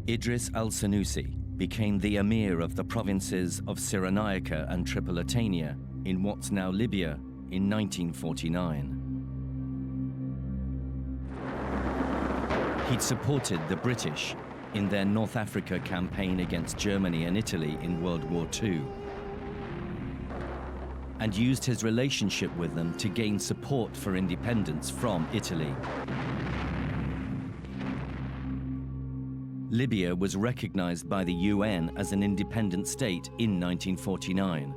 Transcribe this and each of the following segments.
Idris al-Senussi became the emir of the provinces of Cyrenaica and Tripolitania in what's now Libya in 1949. He'd supported the British in their North Africa campaign against Germany and Italy in World War II, and used his relationship with them to gain support for independence from Italy. Libya was recognized by the UN as an independent state in 1949,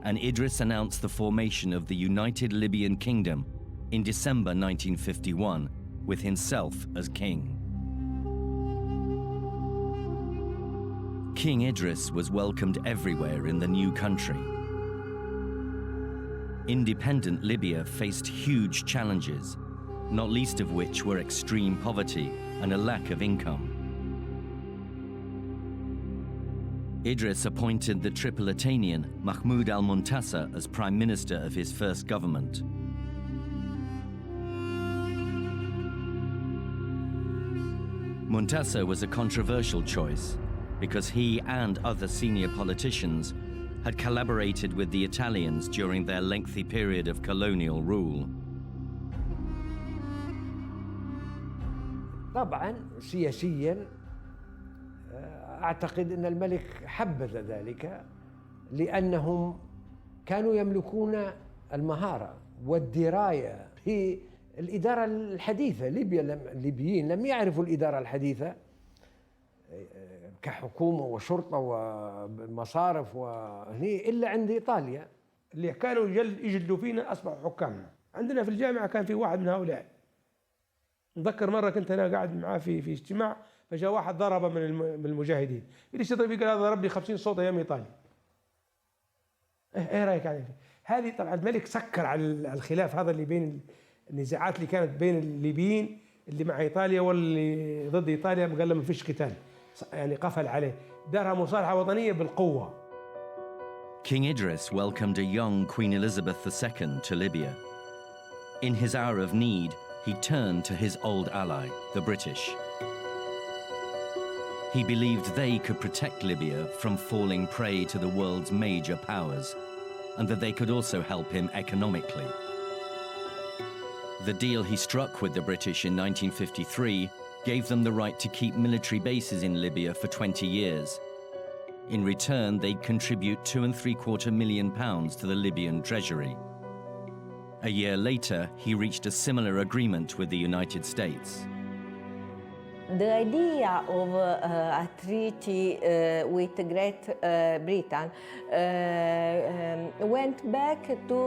and Idris announced the formation of the United Libyan Kingdom in December 1951, with himself as king. King Idris was welcomed everywhere in the new country. Independent Libya faced huge challenges, not least of which were extreme poverty and a lack of income. Idris appointed the Tripolitanian Mahmoud al-Muntasir as prime minister of his first government. Muntasir was a controversial choice because he and other senior politicians had collaborated with the Italians during their lengthy period of colonial rule. طبعاً سياسياً أعتقد أن الملك حبذ ذلك لأنهم كانوا يملكون المهارة والدراية في الإدارة الحديثة. الليبيين لم يعرفوا الإدارة الحديثة كحكومة وشرطة ومصارف وهني إلا عند إيطاليا. اللي كانوا يجلدوا فينا أصبحوا حكامنا. عندنا في الجامعة كان في واحد من هؤلاء. نذكر مرة كنت أنا قاعد معاه في اجتماع، فجاء واحد ضربه من المجاهدين. ليش يضرب؟ قال هذا ضرب لي 50 صوت أيام إيطاليا. إيه رأيك عليه؟ هذه طبعا الملك سكر على الخلاف هذا اللي بين النزاعات اللي كانت بين الليبيين اللي مع إيطاليا واللي ضد إيطاليا، قال له ما فيش قتال، يعني قفل عليه، دارها مصالحة وطنية بالقوة. King Idris welcomed a young Queen Elizabeth II to Libya. In his hour of need, he turned to his old ally, the British. He believed they could protect Libya from falling prey to the world's major powers, and that they could also help him economically. The deal he struck with the British in 1953 gave them the right to keep military bases in Libya for 20 years. In return, they'd contribute £2.75 million to the Libyan treasury. A year later, he reached a similar agreement with the United States. The idea of a treaty with Great Britain went back to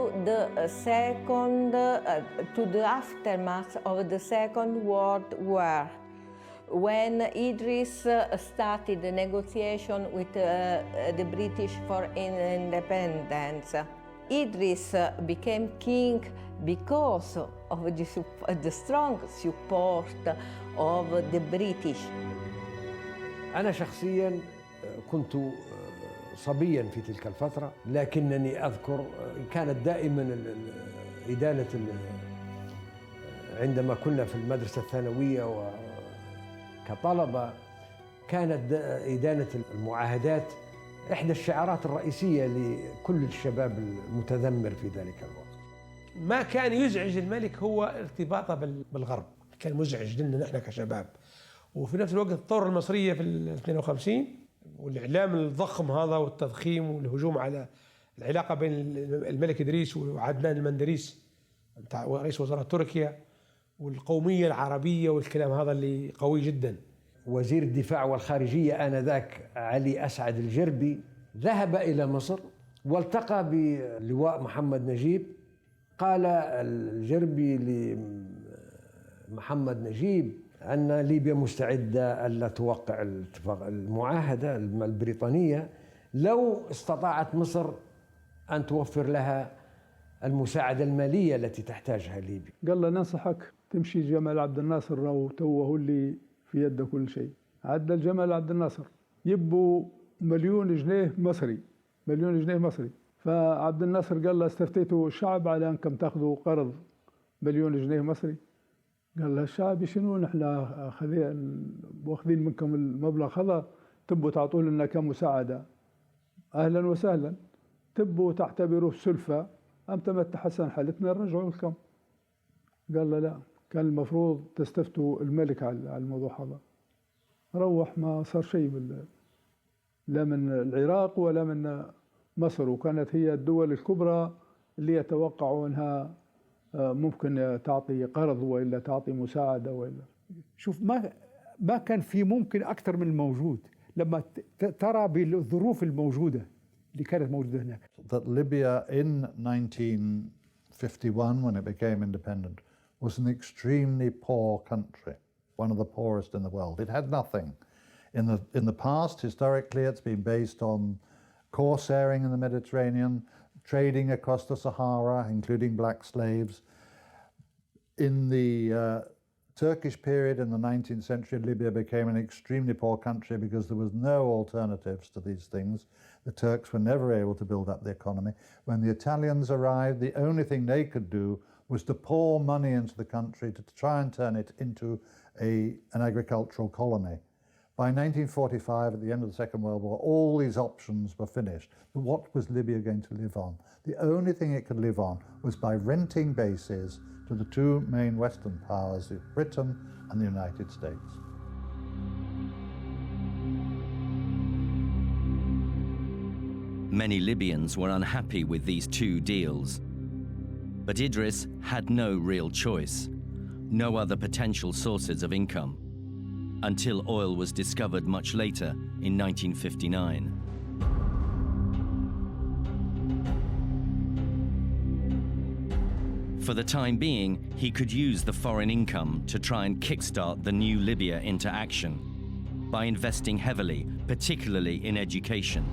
the aftermath of the Second World War, when Idris started the negotiation with the British for independence. Idris became king because of the strong support of the British. أنا شخصياً كنت صبياً في تلك الفترة، لكنني أذكر كانت دائماً إدانة عندما كنا في المدرسة الثانوية وكطلبة، كانت إدانة المعاهدات إحدى الشعارات الرئيسية لكل الشباب المتذمر في ذلك الوقت. ما كان يزعج الملك هو ارتباطه بالغرب، كان مزعج لنا نحن كشباب. وفي نفس الوقت الثورة المصرية في 52 والإعلام الضخم هذا والتضخيم والهجوم على العلاقة بين الملك إدريس وعدنان المندريس رئيس وزراء تركيا، والقومية العربية والكلام هذا اللي قوي جدا. وزير الدفاع والخارجية آنذاك علي أسعد الجربي ذهب إلى مصر والتقى بلواء محمد نجيب. قال الجربي لمحمد نجيب أن ليبيا مستعدة ألا توقع المعاهدة البريطانية لو استطاعت مصر أن توفر لها المساعدة المالية التي تحتاجها ليبيا. قال له ننصحك تمشي جمال عبد الناصر، لو هو اللي في يده كل شيء. عدى الجمال عبد الناصر يبوا مليون جنيه مصري. فعبد الناصر قال له استفتيتوا الشعب على أنكم تأخذوا قرض مليون جنيه مصري؟ قال له الشعبي شنو نحن واخذين منكم المبلغ هذا، تبوا تعطوا لنا كمساعدة أهلا وسهلا، تبوا تعتبروه سلفة أم تحسن حالتنا نرجعوا لكم. قال له لا، كان المفروض تستفتوا الملك على الموضوع هذا. روح ما صار شيء لا من العراق ولا من مصر، وكانت هي الدول الكبرى اللي يتوقعوا أنها ممكن تعطي قرض وإلا تعطي مساعدة وإلا. شوف ما كان في ممكن أكثر من الموجود لما ترى بالظروف الموجودة اللي كانت موجودة هناك. That Libya in 1951, when it became independent, was an extremely poor country, one of the poorest in the world. It had nothing. In the past, historically, it's been based on corsairing in the Mediterranean, trading across the Sahara, including black slaves. In the Turkish period in the 19th century, Libya became an extremely poor country because there was no alternatives to these things. The Turks were never able to build up the economy. When the Italians arrived, the only thing they could do was to pour money into the country to try and turn it into an agricultural colony. By 1945, at the end of the Second World War, all these options were finished. But what was Libya going to live on? The only thing it could live on was by renting bases to the two main Western powers, Britain and the United States. Many Libyans were unhappy with these two deals. But Idris had no real choice, no other potential sources of income, until oil was discovered much later in 1959. For the time being, he could use the foreign income to try and kickstart the new Libya into action by investing heavily, particularly in education.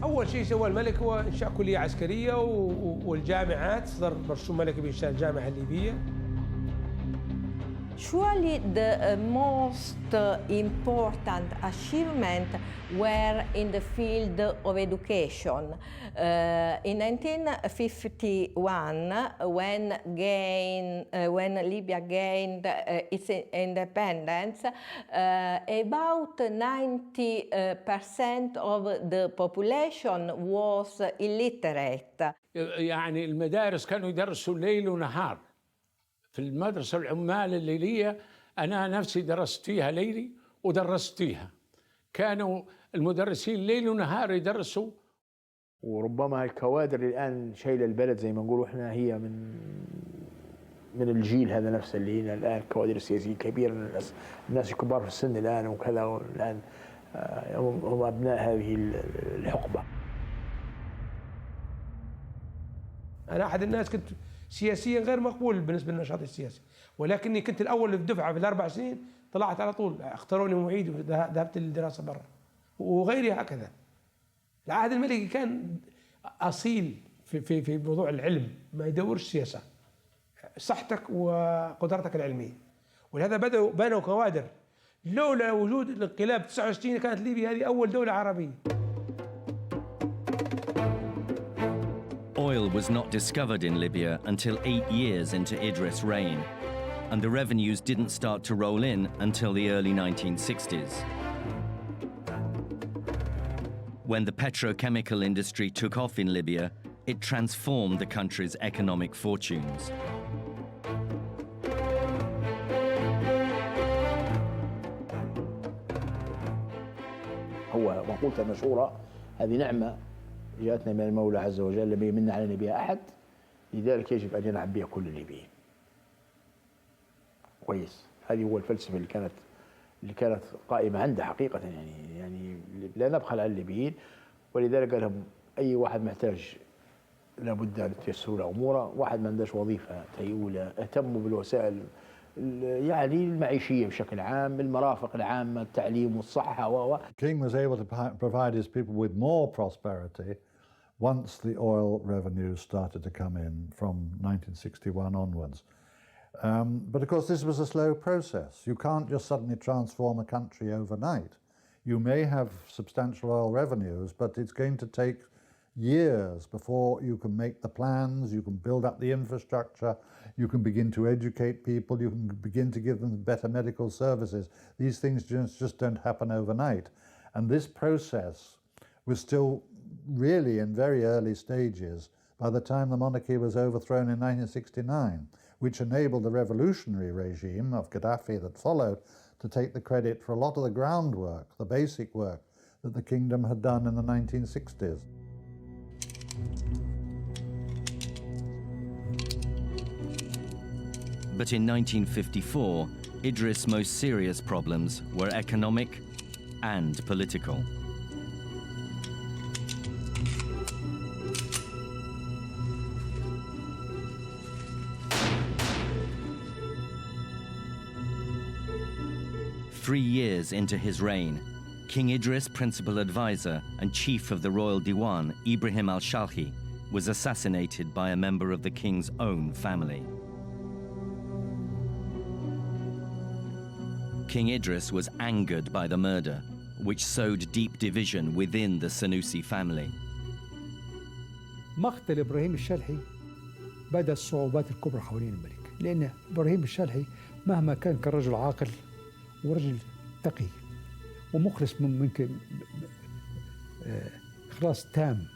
أول شيء سوى الملك هو إنشاء كلية عسكرية والجامعات، صدر مرسوم ملكي بإنشاء الجامعة الليبية. Surely the most important achievement were in the field of education. In 1951, when Libya gained its independence, about 90% of the population was illiterate. يعني المدارس كانوا يدرسوا ليل ونهار. في المدرسة العمال الليلية أنا نفسي درست فيها ليلي ودرست فيها. كانوا المدرسين ليل ونهار يدرسوا. وربما الكوادر الآن شايلة البلد زي ما نقولوا إحنا، هي من الجيل هذا نفسه اللي هنا الآن كوادر سياسية كبيرة، الناس الكبار في السن الآن وكذا، والآن هم أبناء هذه الحقبة. أنا أحد الناس كنت سياسيا غير مقبول بالنسبه للنشاط السياسي، ولكني كنت الاول في الدفعه في الاربع سنين، طلعت على طول اختاروني معيد وذهبت للدراسه برا، وغيري هكذا. العهد الملكي كان اصيل في موضوع العلم، ما يدورش سياسه، صحتك وقدرتك العلميه. ولهذا بنوا كوادر. لولا وجود الانقلاب 29 كانت ليبيا هذه اول دوله عربيه. Oil was not discovered in Libya until 8 years into Idris' reign, and the revenues didn't start to roll in until the early 1960s. When the petrochemical industry took off in Libya, it transformed the country's economic fortunes. هو مقولته المشهورة هذه نعمة جاءتنا من المولى عز وجل لم يمن علينا بها أحد، لذلك يجب أن ينعم بها كل الليبيين. كويس، هذه هو الفلسفة اللي كانت قائمة عنده حقيقة، يعني لا نبخل على الليبيين، ولذلك قال لهم أي واحد محتاج لابد أن تيسروا له أموره، واحد ما عندهش وظيفة تهيئوا له، اهتموا بالوسائل يعني المعيشية بشكل عام، المرافق العامة، التعليم والصحة. King was able to provide his people with more prosperity once the oil revenues started to come in from 1961 onwards. But of course this was a slow process. You can't just suddenly transform a country overnight. You may have substantial oil revenues, but it's going to take years before you can make the plans, you can build up the infrastructure, you can begin to educate people, you can begin to give them better medical services. These things just don't happen overnight. And this process was still really in very early stages by the time the monarchy was overthrown in 1969, which enabled the revolutionary regime of Gaddafi that followed to take the credit for a lot of the groundwork, the basic work that the kingdom had done in the 1960s. But in 1954, Idris' most serious problems were economic and political. Three years into his reign, King Idris' principal advisor and chief of the royal diwan, Ibrahim al-Shalhi, was assassinated by a member of the king's own family. King Idris was angered by the murder, which sowed deep division within the Senussi family. مقتل إبراهيم الشلحي بدأ الصعوبات الكبرى حوالين الملك، لأن إبراهيم الشلحي مهما كان كرجل عاقل ورجل تقي ومخلص من إخلاص تام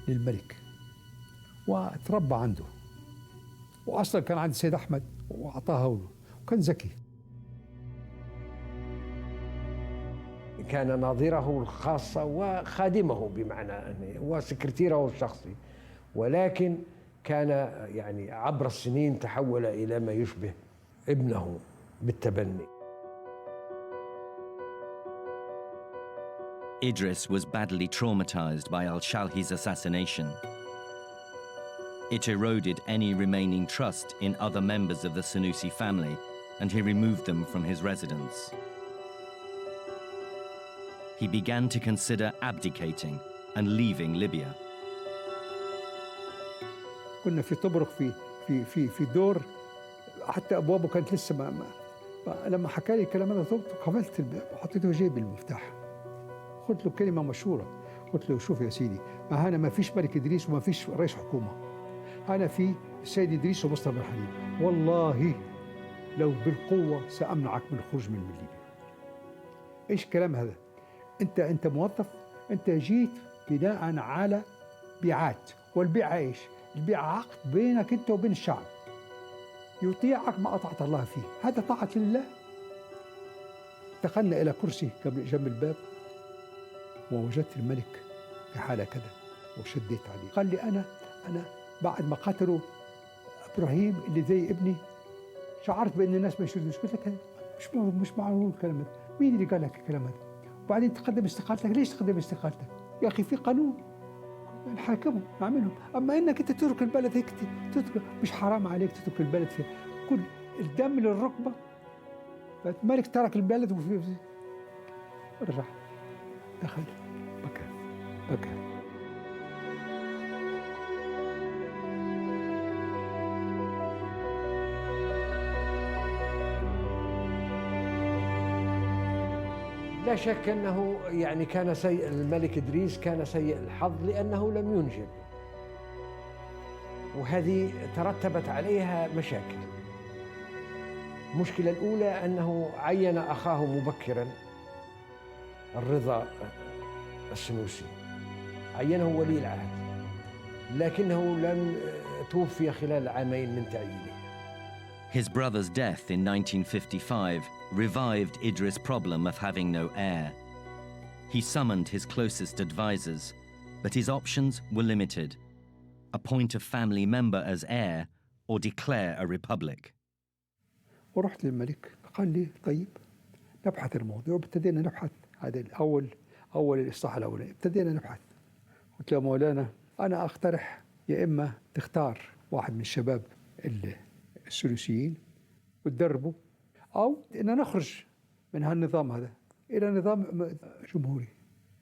للملك، وتربى عنده، وأصلا كان عند السيد أحمد وأعطاه له، وكان ذكي. كان ناظره الخاصة وخادمه بمعنى أنه وسكرتيره الشخصي، ولكن كان يعني عبر السنين تحول إلى ما يشبه ابنه بالتبني. Idris was badly traumatized by al-Shalhi's assassination. It eroded any remaining trust in other members of the Senussi family, and he removed them from his residence. He began to consider abdicating and leaving Libya. كنا في طبرق في دور، حتى أبوابه كانت لسه ما لما حكى لي الكلام هذا قفلت الباب وحطيته في جيبي المفتاح. قلت له كلمة مشهورة، قلت له شوف يا سيدي، ما هنا ما فيش ملك إدريس وما فيش رئيس حكومة، هنا في السيد إدريس ومصطفى بن حليم، والله لو بالقوة سأمنعك من الخروج من ليبيا. إيش الكلام هذا؟ أنت موظف، أنت جيت بناء على بيعات، والبيعة إيش؟ البيعة عقد بينك أنت وبين الشعب، يطيعك ما أطعت الله فيه، هذا طاعة لله. انتقلنا إلى كرسي جنب الباب ووجدت الملك في حالة كذا وشديت عليه. قال لي أنا بعد ما قتلوا إبراهيم اللي زي ابني شعرت بأن الناس ما يشوفونيش. قلت لك مش معقول الكلام هذا، مين اللي قال لك الكلام هذا؟ وبعدين تقدم استقالتك. ليش تقدم استقالتك؟ يا أخي في قانون نحاكمه نعملهم، أما إنك أنت تترك البلد هيك تترك، مش حرام عليك تترك البلد فيها كل الدم للركبة. الملك ترك البلد رجع دخل بكى. لا شك أنه يعني كان سيء، الملك إدريس كان سيء الحظ لأنه لم ينجب، وهذه ترتبت عليها مشاكل. المشكلة الأولى أنه عين أخاه مبكراً الرضا السنوسي، عينه ولي العهد، لكنه لم توفي خلال عامين من تعيينه. His brother's death in 1955 revived Idris' problem of having no heir. He summoned his closest advisors, but his options were limited: appoint a family member as heir or declare a republic. ورحت للملك قال لي طيب نبحث الموضوع. ابتدينا نبحث، هذا أول الإصلاح الأولاني، ابتدينا نبحث. قلت له مولانا أنا أقترح يا إما تختار واحد من الشباب السلوسيين وتدربه، أو إن نخرج من هالنظام هذا إلى نظام جمهوري،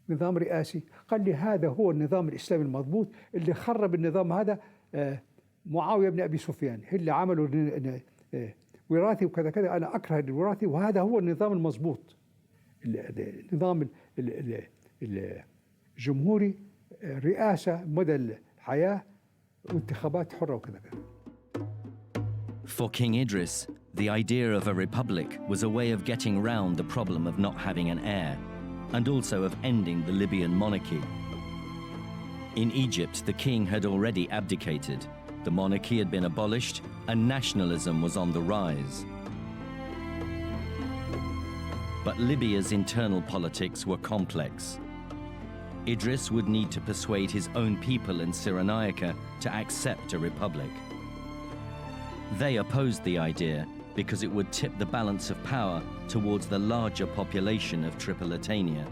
نظام رئاسي. قال لي هذا هو النظام الإسلامي المضبوط اللي خرب النظام هذا معاوية بن أبي سفيان، اللي عملوا وراثي وكذا كذا. أنا أكره الوراثي، وهذا هو النظام المضبوط النظام الجمهوري، رئاسة مدى الحياة وانتخابات حرة وكذا. For King Idris, the idea of a republic was a way of getting round the problem of not having an heir, and also of ending the Libyan monarchy. In Egypt, the king had already abdicated, the monarchy had been abolished, and nationalism was on the rise. But Libya's internal politics were complex. Idris would need to persuade his own people in Cyrenaica to accept a republic. They opposed the idea because it would tip the balance of power towards the larger population of Tripolitania.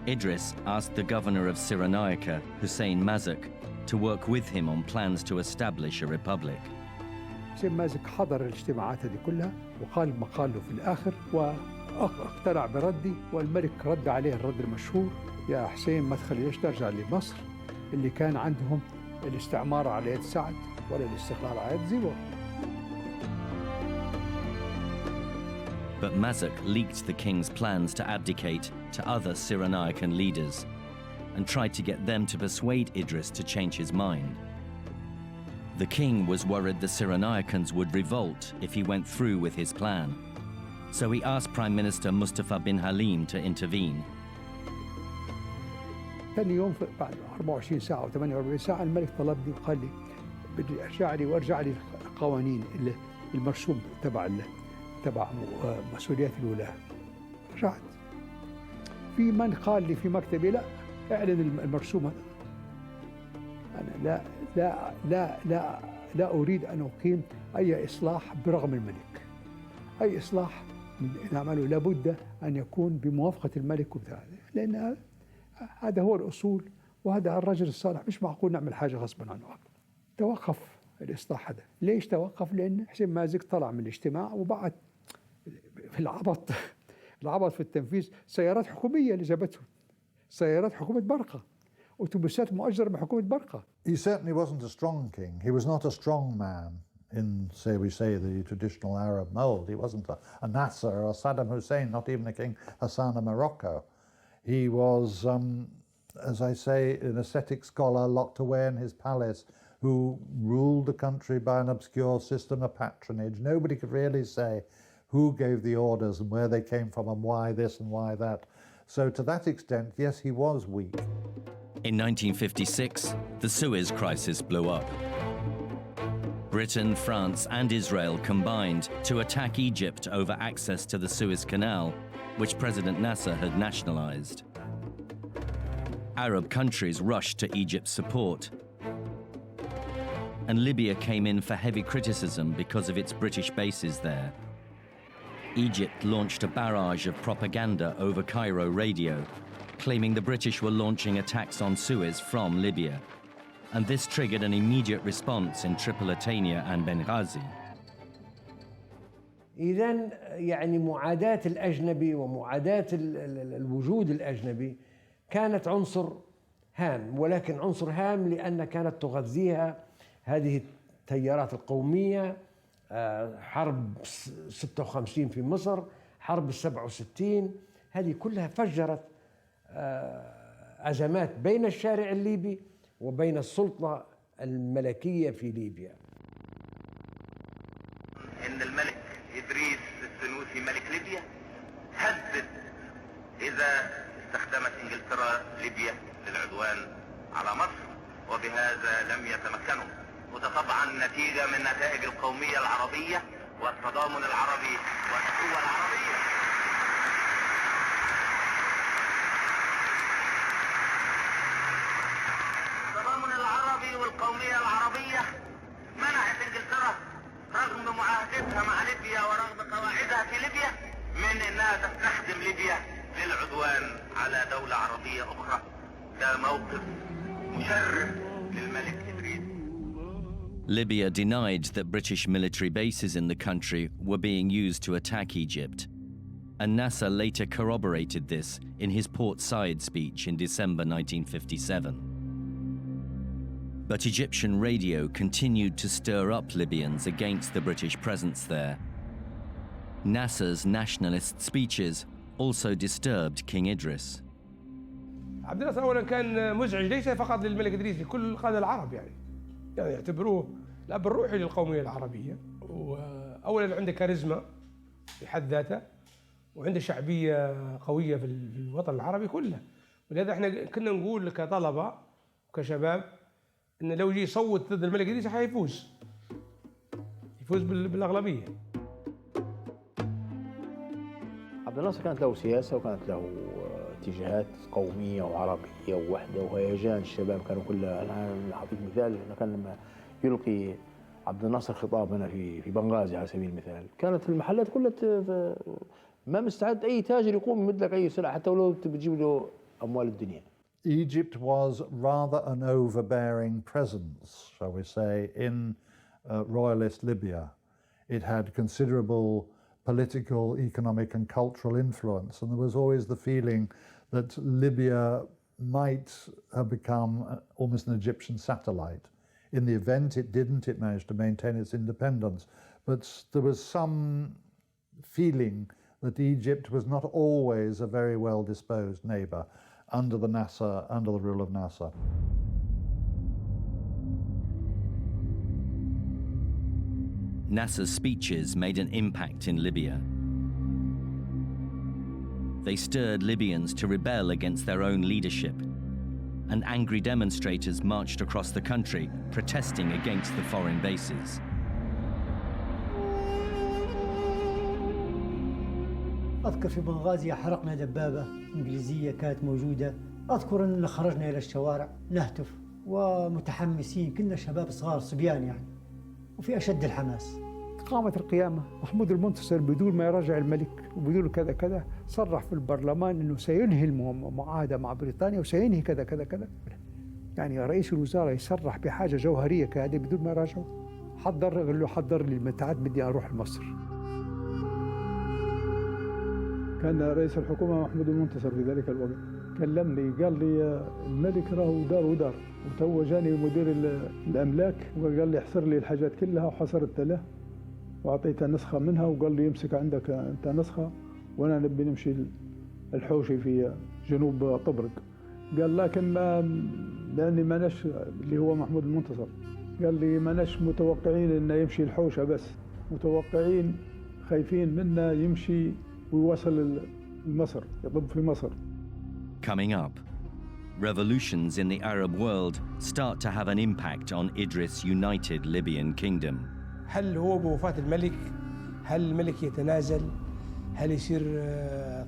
Idris asked the governor of Cyrenaica, Hussein Mazak, to work with him on plans to establish a republic. حسين مازك حضر الاجتماعات هذه كلها وقال مقاله في الآخر واقتنع بردي، والملك رد عليه الرد المشهور: يا حسين ما تخليناش ترجع لمصر اللي كان عندهم الاستعمار على يد سعد ولا الاستقلال على يد زيبور. But Mazak leaked the king's plans to abdicate to other Cyrenaican leaders and tried to get them to persuade Idris to change his mind. The king was worried the Cyrenaicans would revolt if he went through with his plan, so he asked Prime Minister Mustafa bin Halim to intervene. ثاني يوم بعد 24 ساعة أو 48 ساعة الملك طلبني وقال لي بدي أرجع لي القوانين المرسوم تبع مسؤوليات الولاة. رجعت. في من قال لي في مكتبي: لا اعلن المرسوم هذا. أنا لا أريد أن أقيم أي إصلاح برغم الملك. أي إصلاح نعمله لابد أن يكون بموافقة الملك وبتاع، لأن هذا هو الأصول وهذا الرجل الصالح، مش معقول نعمل حاجة غصبا عنه. توقف الإصلاح هذا. ليش توقف؟ لأن حسين مازك طلع من الاجتماع وبعد في العبط في التنفيذ سيارات حكومية اللي جابتهم، سيارات حكومة برقة، أتوبيسات مؤجرة من حكومة برقة. He certainly wasn't a strong king. He was not a strong man in, we say, the traditional Arab mold. He wasn't a Nasser or Saddam Hussein, not even a King Hassan of Morocco. He was, as I say, an ascetic scholar locked away in his palace who ruled the country by an obscure system of patronage. Nobody could really say who gave the orders and where they came from and why this and why that. So to that extent, yes, he was weak. In 1956, the Suez Crisis blew up. Britain, France, and Israel combined to attack Egypt over access to the Suez Canal, which President Nasser had nationalized. Arab countries rushed to Egypt's support, and Libya came in for heavy criticism because of its British bases there. Egypt launched a barrage of propaganda over Cairo radio, claiming the British were launching attacks on Suez from Libya. And this triggered an immediate response in Tripolitania and Benghazi. إذن يعني معاداة الأجنبي ومعاداة الوجود الأجنبي كانت عنصر هام، ولكن عنصر هام لأن كانت تغذيها هذه التيارات القومية. حرب 56 في مصر، حرب 67، هذه كلها فجرت أزمات بين الشارع الليبي وبين السلطة الملكية في ليبيا. إن الملك إدريس السنوسي ملك ليبيا هدد إذا استخدمت إنجلترا ليبيا للعدوان على مصر، وبهذا لم يتمكنوا. وده طبعا نتيجة من نتائج القومية العربية والتضامن العربي والقوة العربية. التضامن العربي والقومية العربية منعت انجلترا رغم معاهدتها مع ليبيا ورغم قواعدها في ليبيا من انها تستخدم ليبيا للعدوان على دولة عربية اخرى. ده موقف مشرف للملك إدريس. Libya denied that British military bases in the country were being used to attack Egypt, and Nasser later corroborated this in his Port Said speech in December 1957. But Egyptian radio continued to stir up Libyans against the British presence there. Nasser's nationalist speeches also disturbed King Idris. عبد الناصر أولا كان مزعج ليس فقط للملك إدريس، لكل القادة العرب يعني يعتبروه الأب الروحي للقومية العربية. وأولا عنده كاريزما بحد ذاته، وعنده شعبية قوية في الوطن العربي كله. ولهذا احنا كنا نقول كطلبة وكشباب إن لو يجي يصوت ضد الملك إدريس حيفوز بالأغلبية. عبد الناصر كانت له سياسة وكانت له اتجاهات قومية وعربية ووحدة وهيجان الشباب كانوا كلها. أنا أعطيك مثال، كان لما يلقي عبد الناصر خطاب هنا في بنغازي على سبيل المثال، كانت المحلات كلها ما مستعد أي تاجر يقوم يمد لك أي سلعة حتى ولو بتجيب له أموال الدنيا. Egypt was rather an overbearing presence, shall we say, in royalist Libya. It had considerable political, economic and cultural influence, and there was always the feeling that Libya might have become almost an Egyptian satellite. In the event it didn't, it managed to maintain its independence, but there was some feeling that Egypt was not always a very well-disposed neighbour under the rule of Nasser. Nasser's speeches made an impact in Libya. They stirred Libyans to rebel against their own leadership, and angry demonstrators marched across the country protesting against the foreign bases. أذكر في بنغازي حرقنا دبابة إنجليزية كانت موجودة. أذكر أننا خرجنا إلى الشوارع نهتف ومتحمسين، كنا شباب صغار صبيان يعني، وفي أشد الحماس. قامت القيامة. محمود المنتصر بدون ما يراجع الملك وبدون كذا كذا صرح في البرلمان أنه سينهي المعاهدة مع بريطانيا وسينهي كذا كذا كذا. يعني رئيس الوزراء يصرح بحاجة جوهرية كهذه بدون ما يراجعه. قال له حضر لي المتاعات بدي أروح لمصر. كان رئيس الحكومة محمود المنتصر في ذلك الوقت كلمني قال لي الملك راهو دار ودار، وتو جاني مدير الأملاك وقال لي احصر لي الحاجات كلها، وحصرت له وأعطيته نسخة منها وقال لي يمسك عندك أنت نسخة وأنا نبي نمشي الحوشي في جنوب طبرق. قال لكن لأني ماناش اللي هو محمود المنتصر، قال لي ماناش متوقعين إنه يمشي الحوشة، بس متوقعين خايفين منه يمشي ويوصل لمصر يطب في مصر. Coming up, revolutions in the Arab world start to have an impact on Idris' united Libyan kingdom. هل هو بوفاة الملك، هل الملك يتنازل، هل يصير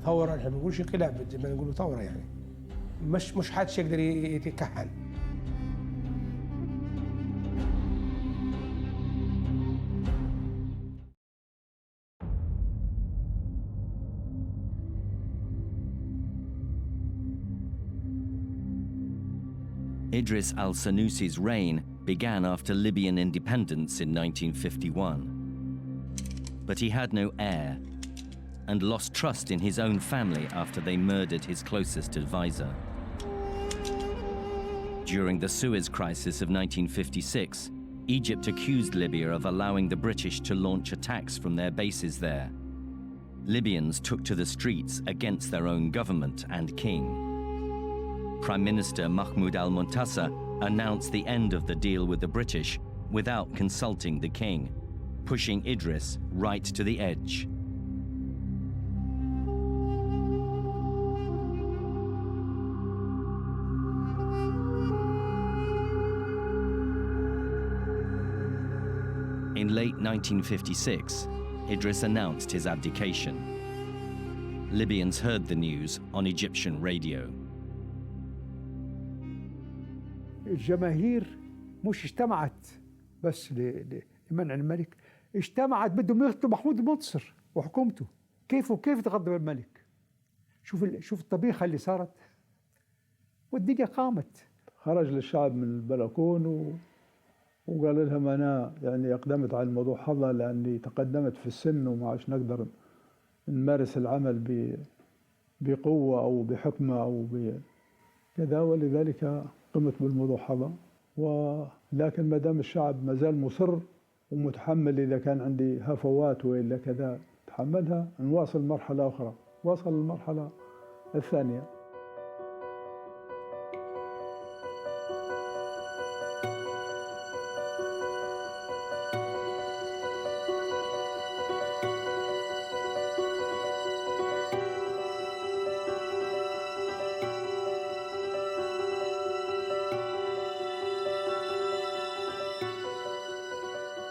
ثورة؟ احنا ما بنقولش انقلاب، زي ما نقولوا ثورة يعني. مش حدش يقدر يتكهن. Idris al-Sanusi's reign began after Libyan independence in 1951. But he had no heir and lost trust in his own family after they murdered his closest advisor. During the Suez Crisis of 1956, Egypt accused Libya of allowing the British to launch attacks from their bases there. Libyans took to the streets against their own government and king. Prime Minister Mahmoud al-Muntasser announced the end of the deal with the British without consulting the king, pushing Idris right to the edge. In late 1956, Idris announced his abdication. Libyans heard the news on Egyptian radio. الجماهير مش اجتمعت بس لمنع الملك، اجتمعت بدهم يقتلوا محمود المنتصر وحكومته. كيف تغضب الملك؟ شوف الطبيخه اللي صارت والدنيا قامت. خرج للشعب من البلكون وقال لهم انا يعني اقدمت على الموضوع هذا لاني تقدمت في السن وما عادش نقدر نمارس العمل بقوه او بحكمه او كذا، ولذلك قمت بالموضوع هذا. ولكن ما دام الشعب ما زال مصر ومتحمل، اذا كان عندي هفوات والا كذا تحملها، نواصل مرحله اخرى. وصل للمرحلة الثانية.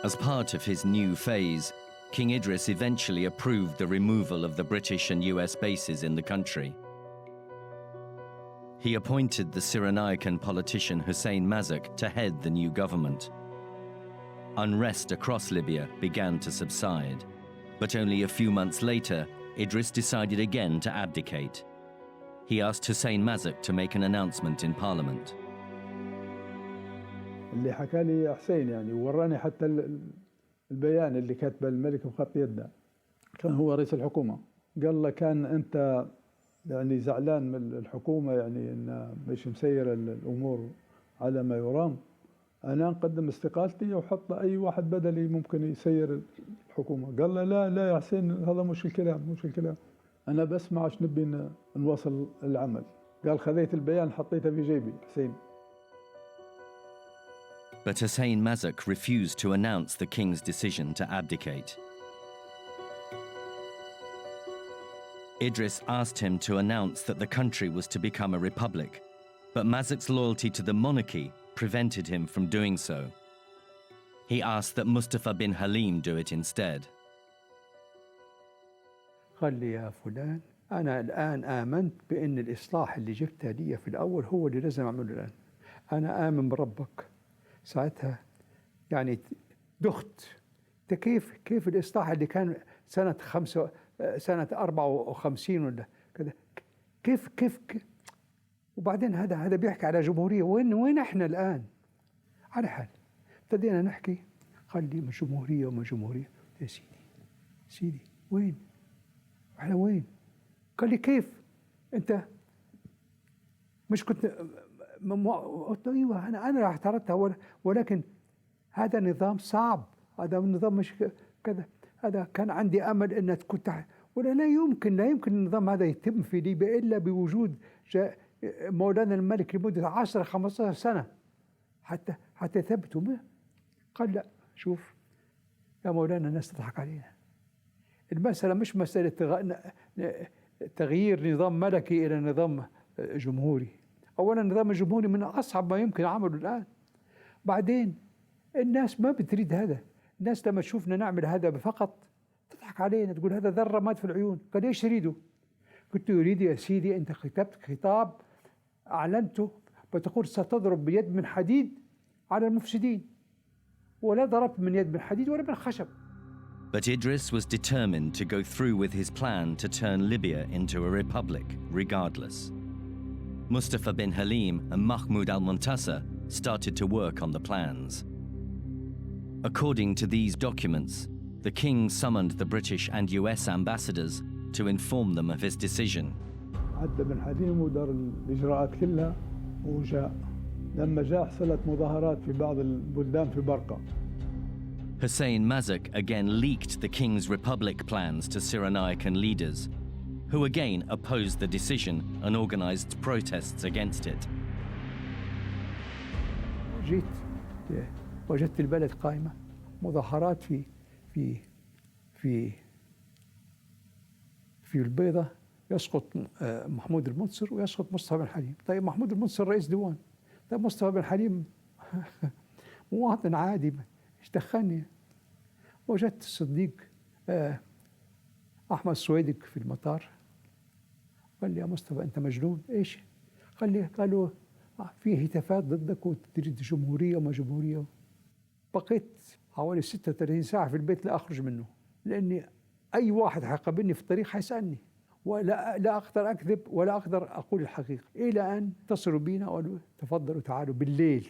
As part of his new phase, King Idris eventually approved the removal of the British and US bases in the country. He appointed the Cyrenaican politician Hussein Mazak to head the new government. Unrest across Libya began to subside, but only a few months later, Idris decided again to abdicate. He asked Hussein Mazak to make an announcement in parliament. اللي حكى لي حسين يعني وراني حتى البيان اللي كاتبه الملك بخط يده، كان هو رئيس الحكومة. قال له كان أنت يعني زعلان من الحكومة يعني إن مش مسير الأمور على ما يرام، أنا نقدم استقالتي وحط أي واحد بدلي ممكن يسير الحكومة. قال له لا يا حسين، هذا مش الكلام، أنا بسمع ايش نبي نواصل العمل. قال خذيت البيان حطيته في جيبي حسين. But Hussein Mazak refused to announce the king's decision to abdicate. Idris asked him to announce that the country was to become a republic, but Mazak's loyalty to the monarchy prevented him from doing so. He asked that Mustafa bin Halim do it instead. قال لي يا فلان، أنا الآن آمنت بأن الإصلاح اللي جبته لي في الأول هو اللي لازم أعمله الآن. أنا آمن بربك. ساعتها يعني دخت. كيف الإصلاح اللي كان سنة 54 ولا كذا، كيف وبعدين هذا بيحكي على جمهورية. وين احنا الآن؟ على حال ابتدينا نحكي، قال لي ما جمهورية وما جمهورية. يا سيدي وين؟ احنا وين؟ قال لي كيف؟ انت مش كنت قلت له ايوه انا اعترضتها، ولكن هذا نظام صعب، هذا النظام مش كذا. هذا كان عندي امل ان تكون ولا لا يمكن النظام هذا يتم في ليبيا الا بوجود مولانا الملك لمده 10-15 سنه حتى يثبتوا. قال لا، شوف يا مولانا، الناس تضحك علينا. المساله مش مساله تغيير نظام ملكي الى نظام جمهوري. اولا النظام الجمهوري من اصعب ما يمكن عمله الان. بعدين الناس ما بتريد هذا. الناس لما تشوفنا نعمل هذا فقط تضحك علينا، تقول هذا ذره مات في العيون. قال ايش تريدوا؟ قلت يريد يا سيدي، انت كتبت خطاب اعلنته وتقول ستضرب بيد من حديد على المفسدين، ولا ضربت من يد من حديد ولا من خشب. But Idris was determined to go through with his plan to turn Libya into a republic, regardless. Mustafa bin Halim and Mahmoud al-Muntasir started to work on the plans. According to these documents, the king summoned the British and US ambassadors to inform them of his decision. عدى بن حليم ودار الإجراءات كلها وجاء. لما جاء حصلت مظاهرات في بعض البلدان في برقة. Hussein Mazak again leaked the king's republic plans to Cyrenaican leaders, who again opposed the decision and organized protests against it. جيت وجدت البلد قائمة، مظاهرات في البيضة. يسقط محمود المنصر ويسقط مصطفى بن حليم. طيب محمود المنصر رئيس ديوان، طيب مصطفى بن حليم مواطن عادي، ايش دخلني؟ وجدت الصديق احمد سويدك في المطار. قال لي يا مصطفى انت مجنون؟ ايش؟ قالوا في هتافات ضدك وتريد جمهوريه وما جمهوريه. بقيت حوالي 36 ساعه في البيت لا اخرج منه، لاني اي واحد حيقابلني في الطريق حيسالني، ولا اقدر اكذب ولا اقدر اقول الحقيقه، الى ان اتصلوا بينا وقالوا تفضلوا تعالوا بالليل.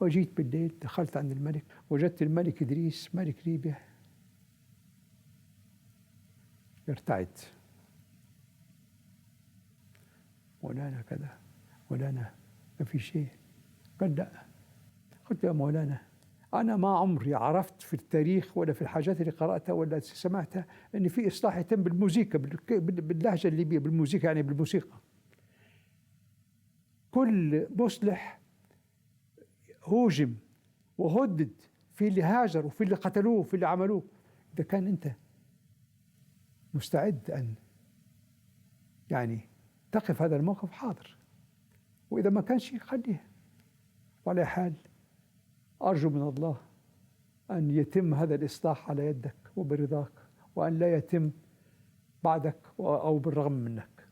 وجيت بالليل، دخلت عند الملك، وجدت الملك إدريس ملك ليبيا يرتعد. مولانا كذا، مولانا ما في شيء. قال لا. قلت يا مولانا أنا ما عمري عرفت في التاريخ ولا في الحاجات اللي قرأتها ولا سمعتها أن في إصلاح يتم بالموسيقى، باللهجة الليبية، بالموسيقى يعني بالموسيقى. كل مصلح هوجم وهدد في اللي هاجر وفي اللي قتلوه وفي اللي عملوه. إذا كان أنت مستعد أن يعني تقف هذا الموقف حاضر، وإذا ما كانش خليه. وعلى حال أرجو من الله أن يتم هذا الإصلاح على يدك وبرضاك، وأن لا يتم بعدك أو بالرغم منك.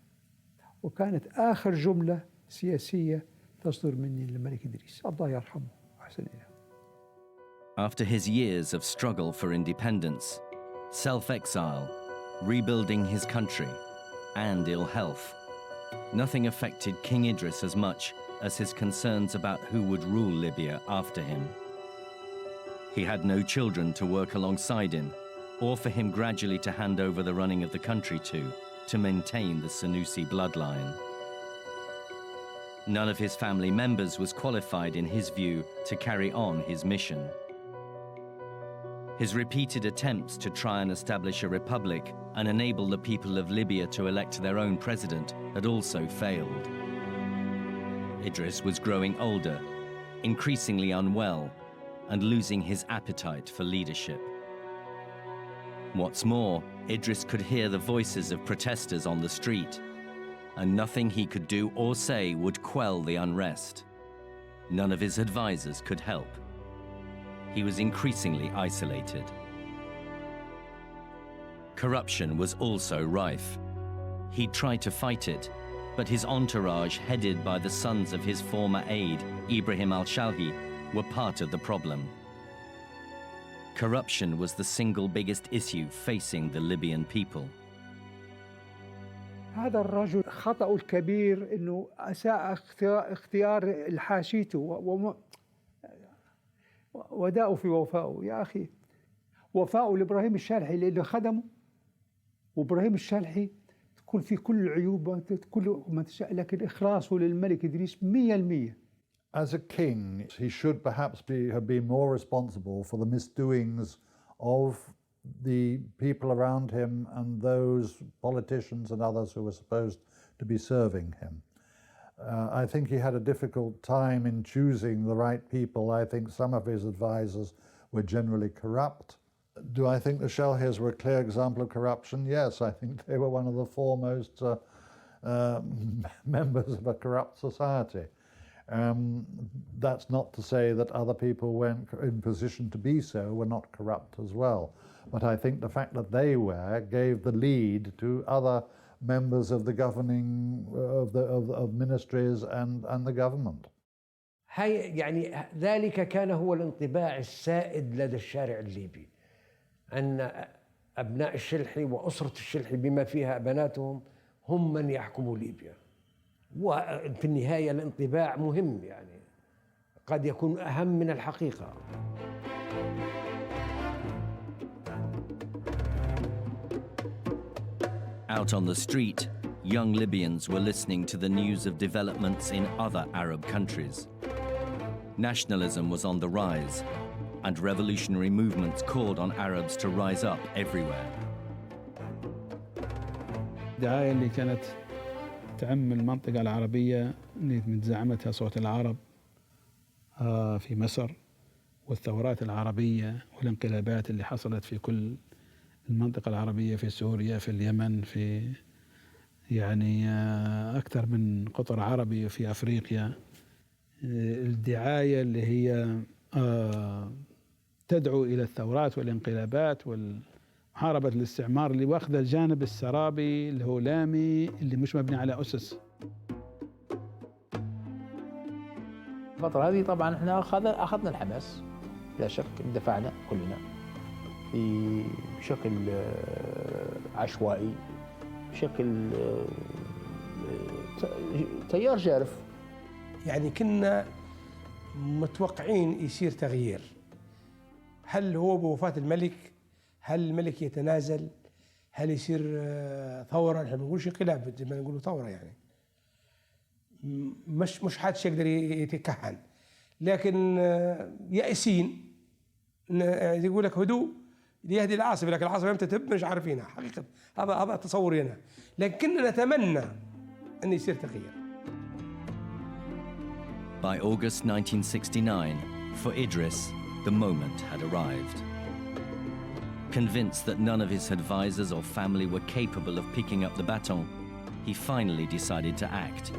وكانت آخر جملة سياسية تصدر مني للملك إدريس، الله يرحمه وأحسن إليه. After his years of struggle for independence, self-exile, rebuilding his country, and ill health, nothing affected King Idris as much as his concerns about who would rule Libya after him. He had no children to work alongside him, or for him gradually to hand over the running of the country to maintain the Senussi bloodline. None of his family members was qualified, in his view, to carry on his mission. His repeated attempts to try and establish a republic and enable the people of Libya to elect their own president had also failed. Idris was growing older, increasingly unwell, and losing his appetite for leadership. What's more, Idris could hear the voices of protesters on the street, and nothing he could do or say would quell the unrest. None of his advisors could help. He was increasingly isolated. Corruption was also rife. He tried to fight it, but his entourage, headed by the sons of his former aide, Ibrahim al-Shalhi, were part of the problem. Corruption was the single biggest issue facing the Libyan people. هذا الرجل خطأه الكبير إنه أساء اختيار حاشيته وداءه في وفائه. يا أخي، وفاءه لإبراهيم الشالحي اللي خدمه، وإبراهيم الشالحي تكون في كل العيوب كل ما تشاء، لكن إخلاصه للملك إدريس 100%. As a king, he should perhaps have been more responsible for the misdoings of the people around him and those politicians and others who were supposed to be serving him. I think he had a difficult time in choosing the right people. I think some of his advisors were generally corrupt. Do I think the Shalhis were a clear example of corruption? Yes, I think they were one of the foremost members of a corrupt society. That's not to say that other people weren't in position to be so, were not corrupt as well. But I think the fact that they were gave the lead to other members of the governing of ministries and the government. يعني ذلك كان هو الانطباع السائد لدى الشارع الليبي، أن أبناء الشلحي وأسرة الشلحي بما فيها بناتهم هم من يحكموا ليبيا. وفي النهاية الانطباع مهم، يعني قد يكون أهم من الحقيقة. Out on the street, young Libyans were listening to the news of developments in other Arab countries. Nationalism was on the rise, and revolutionary movements called on Arabs to rise up everywhere. الدعاية اللي كانت تعم المنطقة العربية اللي من زعمتها صوت العرب في مصر، والثورات العربية والانقلابات اللي حصلت في كل المنطقة العربية، في سوريا، في اليمن، في يعني أكثر من قطر عربي في أفريقيا. الدعاية اللي هي تدعو إلى الثورات والانقلابات ومحاربة الاستعمار اللي واخذ الجانب السرابي الهولامي اللي مش مبني على أسس. الفترة هذه طبعا احنا أخذنا الحماس، لا شك اندفعنا كلنا بشكل عشوائي، بشكل تيار جارف. يعني كنا متوقعين يصير تغيير. هل هو بوفاة الملك؟ هل الملك يتنازل؟ هل يصير ثورة؟ نحن ما نقولش انقلاب، زي ما نقولوا ثورة يعني. مش حدش يقدر يتكهن، لكن يائسين يقول لك هدوء ليهدي العاصفة، لكن العاصفة امتى تهب مش عارفينها حقيقة. هذا تصوري أنا، لكننا نتمنى أن يصير تغيير. By August 1969, for Idris, the moment had arrived. Convinced that none of his advisors or family were capable of picking up the baton, he finally decided to act.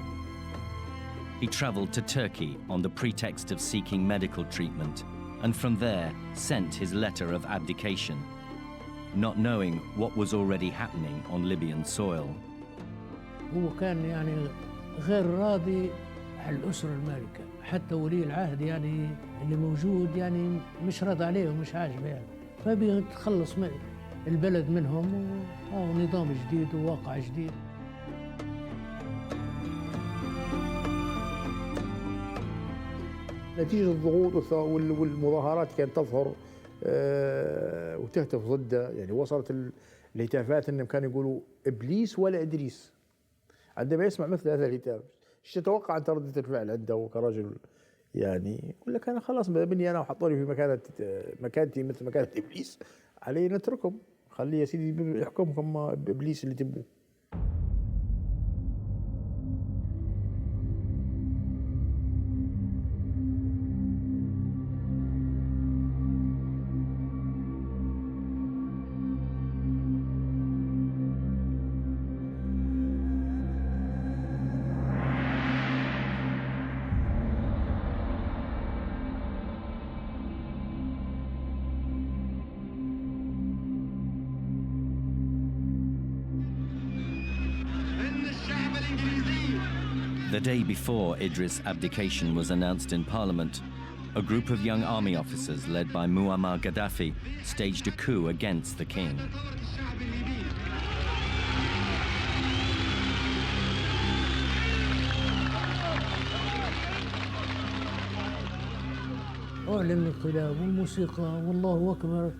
He traveled to Turkey on the pretext of seeking medical treatment, and from there sent his letter of abdication, not knowing what was already happening on Libyan soil. هو كان يعني غير راضي على الأسرة المالكة، حتى ولي العهد يعني اللي موجود يعني مش راضي عليه ومش عاجبه يعني، فبي تخلص البلد منهم ونظام جديد وواقع جديد. نتيجة الضغوط والمظاهرات كانت تظهر وتهتف ضده، يعني وصلت الهتافات انهم كانوا يقولوا ابليس ولا ادريس. عندما يسمع مثل هذا الهتاف ايش تتوقع انت ردة الفعل عنده كرجل؟ يعني يقول لك انا خلاص بني انا وحطوني في مكانتي مثل مكانة ابليس، علي نتركهم، خليه يا سيدي يحكمكم ابليس اللي تبوه. The day before Idris' abdication was announced in Parliament, a group of young army officers led by Muammar Gaddafi staged a coup against the king. أعلن الانقلاب والموسيقى والله أكبر،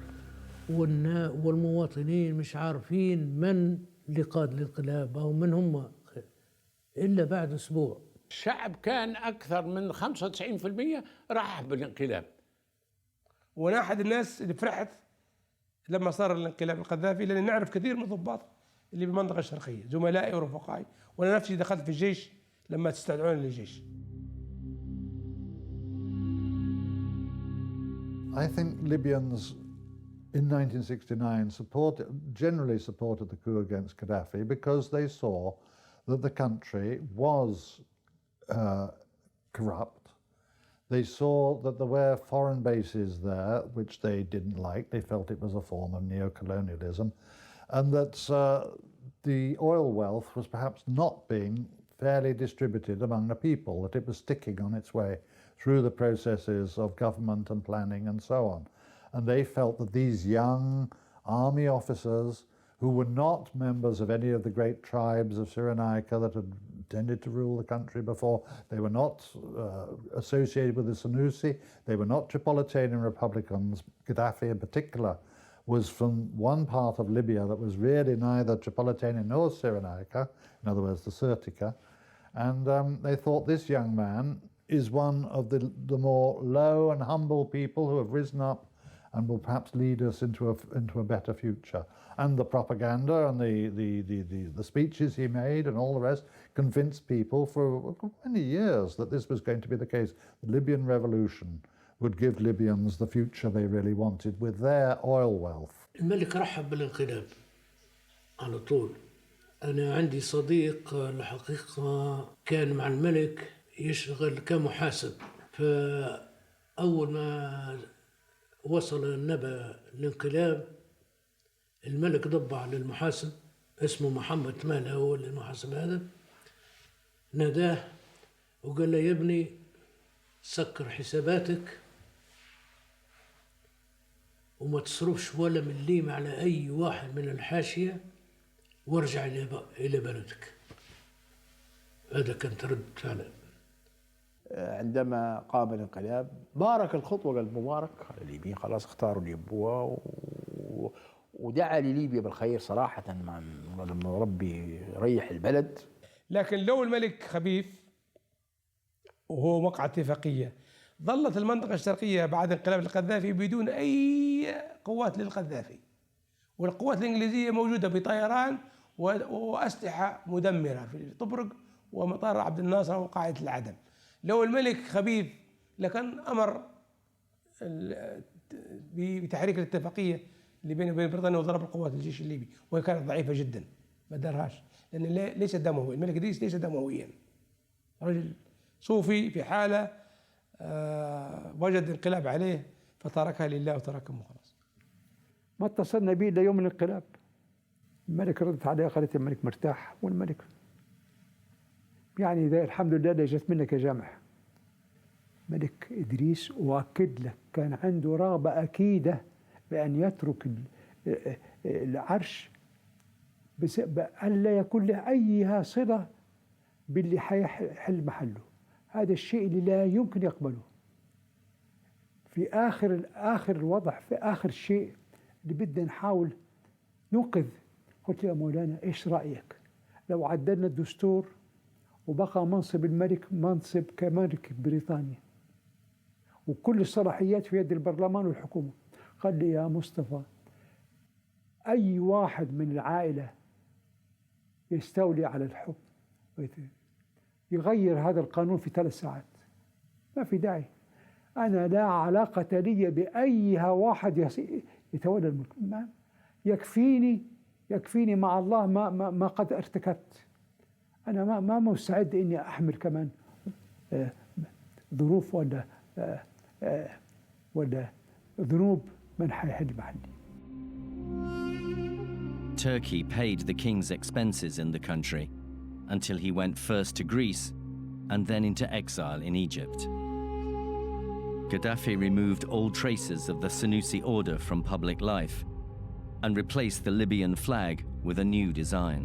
والمواطنين مش عارفين من اللي قاد الانقلاب أو من هم إلا بعد أسبوع. الشعب كان أكثر من 95% راح بالانقلاب. وأنا أحد الناس اللي فرحت لما صار الانقلاب القذافي، لأن نعرف كثير من الضباط اللي بالمنطقة الشرقية، زملائي ورفقائي، وأنا نفسي دخلت في الجيش لما تستدعوني للجيش. I think Libyans in 1969 generally supported the coup against Gaddafi because they saw that the country was corrupt. They saw that there were foreign bases there, which they didn't like. They felt it was a form of neo-colonialism, and that the oil wealth was perhaps not being fairly distributed among the people, that it was sticking on its way through the processes of government and planning and so on. And they felt that these young army officers who were not members of any of the great tribes of Cyrenaica that had tended to rule the country before, they were not associated with the Senussi, they were not Tripolitanian Republicans. Gaddafi in particular was from one part of Libya that was really neither Tripolitanian nor Cyrenaica, in other words the Sirtica, and they thought this young man is one of the more low and humble people who have risen up and will perhaps lead us into a better future. And the propaganda and the speeches he made and all the rest convinced people for many years that this was going to be the case. The Libyan revolution would give Libyans the future they really wanted with their oil wealth. الملك رحب بالانقلاب على طول. أنا عندي صديق الحقيقة كان مع الملك يشتغل كمحاسب، فأول ما وصل النبأ الانقلاب الملك ضبع للمحاسب اسمه محمد مالها، هو المحاسب هذا ناداه وقال له يا ابني سكر حساباتك وما تصرفش ولا مليم على أي واحد من الحاشية وارجع إلى بلدك. هذا كان ترد فعلا. عندما قام الانقلاب بارك الخطوة، قال مبارك الليبيين خلاص اختاروا اللي يبوها، ودعا لليبيا بالخير صراحة لما ربي يريح البلد. لكن لو الملك خبيث وهو وقع اتفاقية ظلت المنطقة الشرقية بعد انقلاب القذافي بدون أي قوات للقذافي، والقوات الإنجليزية موجودة بطيران وأسلحة مدمرة في طبرق ومطار عبد الناصر وقاعدة العدم. لو الملك خبيث لكان أمر بتحريك الاتفاقية اللي بينه وبين بريطانيا وضرب القوات الجيش الليبي، وهي كانت ضعيفة جدا ما دارهاش، لأن ليس دموي، الملك إدريس ليس دمويا، رجل صوفي في حالة وجد انقلاب عليه فتركها لله وتركهم خلاص. ما اتصلنا به إلا يوم الانقلاب، الملك ردت عليه قالت الملك مرتاح، والملك يعني الحمد لله اللي جت منك يا جامح. ملك إدريس وأكد لك كان عنده رغبة أكيدة بأن يترك العرش ألا يكون له أي صلة باللي حيحل محله. هذا الشيء اللي لا يمكن يقبله. في آخر الوضع، في آخر شيء اللي بدنا نحاول ننقذ، قلت له يا مولانا إيش رأيك لو عدلنا الدستور وبقى منصب الملك منصب كملك بريطانيا وكل الصلاحيات في يد البرلمان والحكومة؟ قال لي يا مصطفى أي واحد من العائلة يستولي على الحكم يغير هذا القانون في 3 ساعات، ما في داعي. أنا لا علاقة لي بأي واحد يتولى الملك، يكفيني مع الله ما قد ارتكبت. أنا ما مستعد إني أحمل كمان ظروف ولا ذنوب من حيحل محلي. Turkey paid the king's expenses in the country until he went first to Greece and then into exile in Egypt. Gaddafi removed all traces of the Senussi order from public life and replaced the Libyan flag with a new design.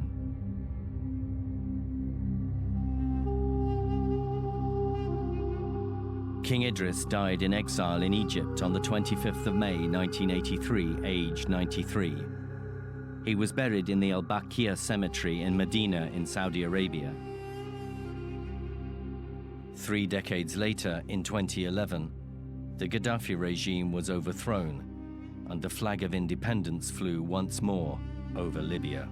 King Idris died in exile in Egypt on the 25th of May 1983, aged 93. He was buried in the Al-Baqiyah cemetery in Medina in Saudi Arabia. 3 decades later, in 2011, the Gaddafi regime was overthrown and the flag of independence flew once more over Libya.